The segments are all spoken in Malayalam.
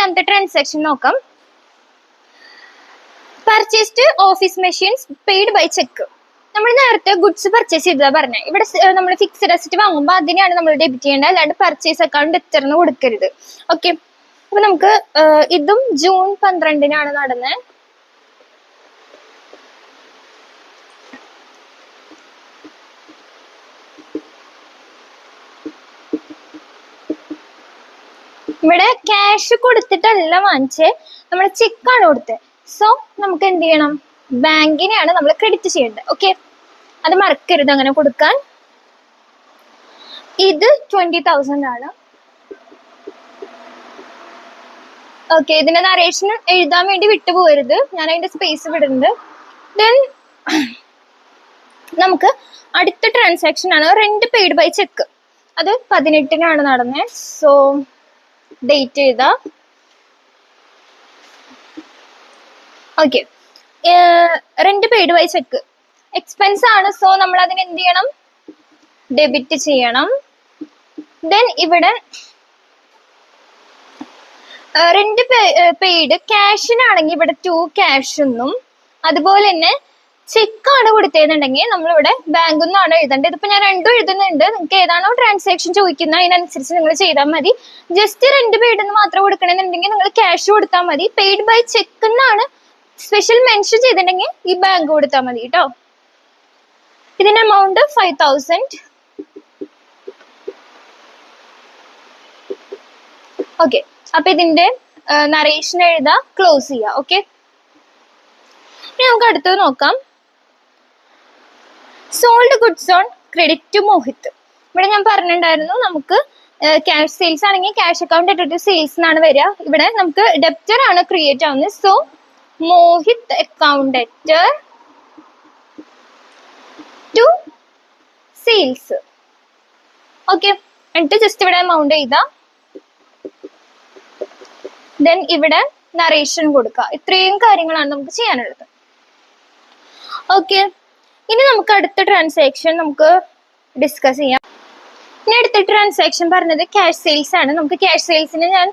നാലാമത്തെ ട്രാൻസാക്ഷൻ നോക്കാം. Purchased office machines paid by cheque. നമ്മൾ നേരത്തെ ഗുഡ്സ് പർച്ചേസ് ചെയ്തതാ പറഞ്ഞത്. ഇവിടെ നമ്മൾ ഫിക്സഡ് അസറ്റ് വാങ്ങുമ്പോൾ അതിനെയാണ് നമ്മൾ ഡെബിറ്റ് ചെയ്യേണ്ടത്, അല്ലാണ്ട് പർച്ചേസ് അക്കൗണ്ട് എത്രന്ന് കൊടുക്കരുത്. ഓക്കെ, അപ്പൊ നമുക്ക് ഇതും ജൂൺ 12-നാണ് നടന്നത്. ഇവിടെ ക്യാഷ് കൊടുത്തിട്ടല്ല വാങ്ങിച്ചേ, നമ്മൾ ചെക്കാണ് കൊടുത്തത്. സോ നമുക്ക് എന്ത് ചെയ്യണം, ബാങ്കിനെയാണ് നമ്മൾ ക്രെഡിറ്റ് ചെയ്യേണ്ടത്. ഓക്കെ, അത് മറക്കരുത് അങ്ങനെ കൊടുക്കാൻ. ഇത് 20,000 ആണ്. ഓക്കെ, ഇതിന്റെ നറേഷൻ എഴുതാൻ വേണ്ടി വിട്ടുപോകരുത്, ഞാൻ അതിന്റെ സ്പേസ് വിടുന്നുണ്ട്. ദെൻ നമുക്ക് അടുത്ത ട്രാൻസാക്ഷൻ ആണ് റെന്റ് പെയ്ഡ് ബൈ ചെക്ക്. അത് 18-നാണ് നടന്നത്. സോ ഡേറ്റ് എഴുതാ. Okay, rent paid by cheque expense ആണ്. സോ നമ്മൾ അതിന് എന്ത് ചെയ്യണം, ഡെബിറ്റ് ചെയ്യണം. ദെൻ ഇവിടെ റെന്റ് പെയ്ഡ് ക്യാഷിനാണെങ്കിൽ ഇവിടെ 2 ക്യാഷ് എന്നും, അതുപോലെ തന്നെ ചെക്കാണ് കൊടുത്തതെന്നുണ്ടെങ്കിൽ നമ്മളിവിടെ ബാങ്ക് എന്നാണ് എഴുതേണ്ടത്. ഇതിപ്പോ ഞാൻ രണ്ടും എഴുതുന്നുണ്ട്, നിങ്ങൾക്ക് ഏതാണോ ട്രാൻസാക്ഷൻ ചോദിക്കുന്നത് അതിനനുസരിച്ച് നിങ്ങൾ ചെയ്താൽ മതി. ജസ്റ്റ് റെന്റ് പെയ്ഡ് എന്ന് മാത്രം കൊടുക്കണമെന്നുണ്ടെങ്കിൽ നിങ്ങൾ ക്യാഷ് കൊടുത്താൽ മതി. പെയ്ഡ് ബൈ ചെക്ക് എന്നാണ് സ്പെഷ്യൽ മെൻഷൻ ചെയ്തിട്ടുണ്ടെങ്കിൽ ഈ ബാങ്ക് കൊടുത്താൽ മതി കേട്ടോ. ഇതിന്റെ എമൗണ്ട് 5,000. ഓക്കെ, അപ്പൊ ഇതിന്റെ നറേഷൻ എഴുതാ, ക്ലോസ് ചെയ്യാ. ഓക്കെ, ഇനി നമുക്ക് അടുത്തത് നോക്കാം. Sold goods on credit to Mohit. ഇവിടെ ഞാൻ പറഞ്ഞിട്ടുണ്ടായിരുന്നു നമുക്ക് ക്യാഷ് സെയിൽസ് ആണെങ്കിൽ ക്യാഷ് അക്കൗണ്ട് ഇട്ടിട്ട് സെയിൽസ് എന്നാണ് വരിക. ഇവിടെ നമുക്ക് ഡെപ്റ്റർ ആണ് ക്രിയേറ്റ് ആവുന്നത്. So Mohit account debtor to sales. Okay, എന്നിട്ട് ജസ്റ്റ് ഇവിടെ എമൗണ്ട് ചെയ്താ, ദെൻ ഇവിടെ നറേഷൻ കൊടുക്കുക. ഇത്രയും കാര്യങ്ങളാണ് നമുക്ക് ചെയ്യാനുള്ളത്. ഓക്കെ, ഇനി നമുക്ക് അടുത്ത ട്രാൻസാക്ഷൻ നമുക്ക് ഡിസ്കസ് ചെയ്യാം. ഇനി അടുത്ത ട്രാൻസാക്ഷൻ പറഞ്ഞത് ക്യാഷ് സെയിൽസ് ആണ്. നമുക്ക് ക്യാഷ് സെയിൽസിന് ഞാൻ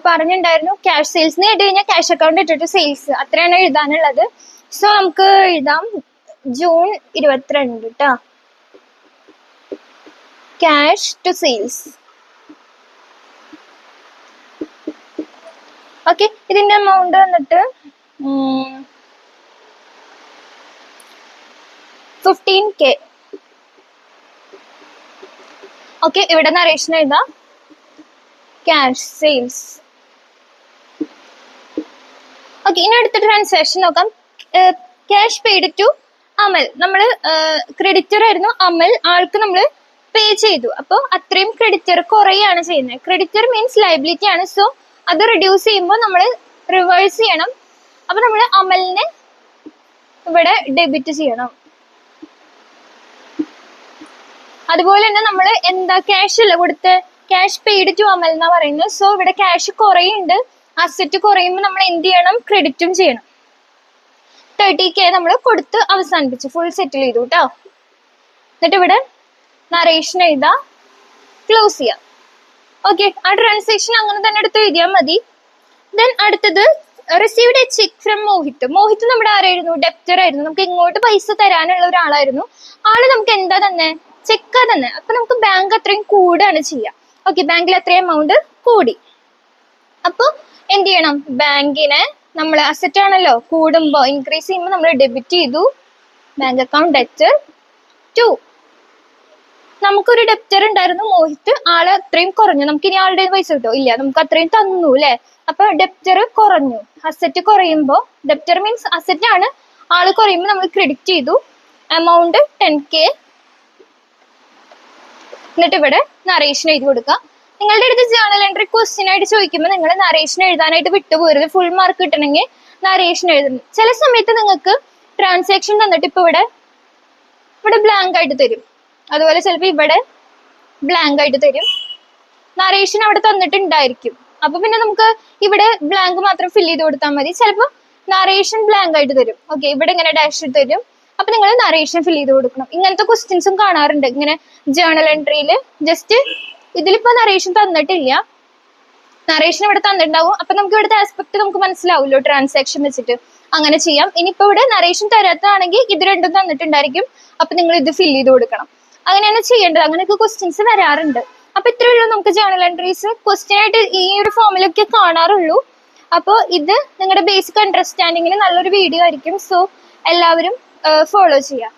പറഞ്ഞിട്ടുണ്ടായിരുന്നു, ക്യാഷ് സെയിൽസിന് കേട്ട് കഴിഞ്ഞാൽ ക്യാഷ് അക്കൗണ്ട് ഇട്ടിട്ട് സെയിൽസ് അത്രയാണ് എഴുതാനുള്ളത്. സോ നമുക്ക് എഴുതാം ജൂൺ 22 കേട്ടോ, ക്യാഷ് ടു സെയിൽസ്. ഓക്കെ, ഇതിന്റെ എമൗണ്ട് വന്നിട്ട് 15K. ഓക്കെ, ഇവിടെ നറേഷൻ എഴുതാം, ക്യാഷ് സെയിൽസ്. ഓക്കെ, ഇനി അടുത്ത ട്രാൻസാക്ഷൻ നോക്കാം. ക്യാഷ് പെയ്ഡ് ടു അമൽ. നമ്മൾ ക്രെഡിറ്റർ ആയിരുന്നു അമൽ, ആൾക്ക് നമ്മൾ പേ ചെയ്തു. അപ്പോൾ അത്രയും ക്രെഡിറ്റർ കുറയാണ് ചെയ്യുന്നത്. ക്രെഡിറ്റർ മീൻസ് ലയബിലിറ്റി ആണ്. സോ അത് റിഡ്യൂസ് ചെയ്യുമ്പോൾ നമ്മൾ റിവേഴ്സ് ചെയ്യണം. അപ്പൊ നമ്മൾ അമലിനെ ഇവിടെ ഡെബിറ്റ് ചെയ്യണം. അതുപോലെ തന്നെ നമ്മൾ എന്താ ക്യാഷ് അല്ല കൊടുത്ത്, ക്യാഷ് പെയ്ഡ് ടു അമൽ എന്നാ പറയുന്നത്. സോ ഇവിടെ ക്യാഷ് കുറയുണ്ട്, അസറ്റ് കുറയുമ്പോൾ നമ്മൾ എന്ത് ചെയ്യണം, ക്രെഡിറ്റും ചെയ്യണം. 30K നമ്മൾ കൊടുത്ത് അവസാനിപ്പിച്ചു, ഫുൾ സെറ്റിൽ ചെയ്തു കേട്ടോ. എന്നിട്ട് ഇവിടെ നറേഷൻ എഴുതാ, ക്ലോസ് ചെയ്യാം. ഓക്കെ, ആ ട്രാൻസാക്ഷൻ അങ്ങനെ തന്നെ എടുത്ത് എഴുതിയാൽ മതി. ദെൻ അടുത്തത് received a cheque from Mohit. Mohit നമ്മുടെ ആരായിരുന്നു, ഡെപ്റ്റർ ആയിരുന്നു. നമുക്ക് ഇങ്ങോട്ട് പൈസ തരാനുള്ള ഒരാളായിരുന്നു. ആള് നമുക്ക് എന്താ തന്നെ, ചെക്കാ തന്നെ. അപ്പൊ നമുക്ക് ബാങ്ക് അത്രയും കൂടാണ് ചെയ്യുക. ഓക്കെ, ബാങ്കിൽ അത്രയും എമൗണ്ട് കൂടി. അപ്പൊ എന്ത് ചെയ്യണം, ബാങ്കിനെ നമ്മൾ അസറ്റ് ആണല്ലോ, കൂടുമ്പോ ഇൻക്രീസ് ചെയ്യുമ്പോൾ നമ്മൾ ഡെബിറ്റ് ചെയ്തു. Bank account debtor to. നമുക്കൊരു ഡെപ്റ്റർ ഉണ്ടായിരുന്നു മോഹിത്, ആള് അത്രയും കുറഞ്ഞു. നമുക്ക് ഇനി ആളുടെ പൈസ കിട്ടോ, ഇല്ല, നമുക്ക് അത്രയും തന്നു അല്ലെ. അപ്പൊ ഡെപ്റ്റർ കുറഞ്ഞു. അസറ്റ് കുറയുമ്പോ, ഡെപ്റ്റർ മീൻസ് അസറ്റ് ആണ്, ആള് കുറയുമ്പോൾ നമ്മൾ ക്രെഡിറ്റ് ചെയ്തു. Amount 10K. എന്നിട്ട് ഇവിടെ നറേഷൻ എഴുതി കൊടുക്കുക. നിങ്ങളുടെ അടുത്ത് ജേർണൽ എൻട്രി ക്വസ്റ്റ്യൻ ആയിട്ട് ചോദിക്കുമ്പോൾ നിങ്ങൾ നറേഷൻ എഴുതാനായിട്ട് വിട്ടുപോരുത്. ഫുൾ മാർക്ക് കിട്ടണമെങ്കിൽ നറേഷൻ എഴുതുന്നു. ചില സമയത്ത് നിങ്ങൾക്ക് ട്രാൻസാക്ഷൻ തന്നിട്ട് ഇപ്പൊ ഇവിടെ ബ്ലാങ്ക് ആയിട്ട് തരും. അതുപോലെ ചിലപ്പോൾ ഇവിടെ ബ്ലാങ്ക് ആയിട്ട് തരും. നറേഷൻ അവിടെ തന്നിട്ടുണ്ടായിരിക്കും. അപ്പൊ പിന്നെ നമുക്ക് ഇവിടെ ബ്ലാങ്ക് മാത്രം ഫില്ല് ചെയ്ത് കൊടുത്താൽ മതി. ചിലപ്പോൾ നറേഷൻ ബ്ലാങ്ക് ആയിട്ട് തരും. ഓക്കെ, ഇവിടെ ഇങ്ങനെ ഡാഷ് തരും. അപ്പൊ നിങ്ങൾ നറേഷൻ ഫില്ല് ചെയ്ത് കൊടുക്കണം. ഇങ്ങനത്തെ ക്വസ്റ്റ്യൻസും കാണാറുണ്ട് ഇങ്ങനെ ജേർണൽ എൻട്രിയിൽ. ജസ്റ്റ് ഇതിലിപ്പോ നറേഷൻ തന്നിട്ടില്ല, നറേഷൻ ഇവിടെ തന്നിട്ടുണ്ടാവും. അപ്പൊ നമുക്ക് ഇവിടുത്തെ ആസ്പെക്ട് നമുക്ക് മനസ്സിലാവുമല്ലോ ട്രാൻസാക്ഷൻ വെച്ചിട്ട്. അങ്ങനെ ചെയ്യാം. ഇനിയിപ്പോ ഇവിടെ നറേഷൻ തരാത്തതാണെങ്കിൽ ഇത് രണ്ടും തന്നിട്ടുണ്ടായിരിക്കും. അപ്പൊ നിങ്ങൾ ഇത് ഫില്ല് ചെയ്ത് കൊടുക്കണം. അങ്ങനെയാണ് ചെയ്യേണ്ടത്. അങ്ങനെയൊക്കെ ക്വസ്റ്റ്യൻസ് വരാറുണ്ട്. അപ്പൊ ഇത്രയേ ഉള്ളൂ നമുക്ക് ജേർണൽ എൻട്രീസ്. ക്വസ്റ്റ്യൻ ആയിട്ട് ഈ ഒരു ഫോമിലൊക്കെ കാണാറുള്ളൂ. അപ്പോൾ ഇത് നിങ്ങളുടെ ബേസിക് അണ്ടർസ്റ്റാൻഡിങ്ങിന് നല്ലൊരു വീഡിയോ ആയിരിക്കും. സോ എല്ലാവരും ഫോളോ ചെയ്യാം.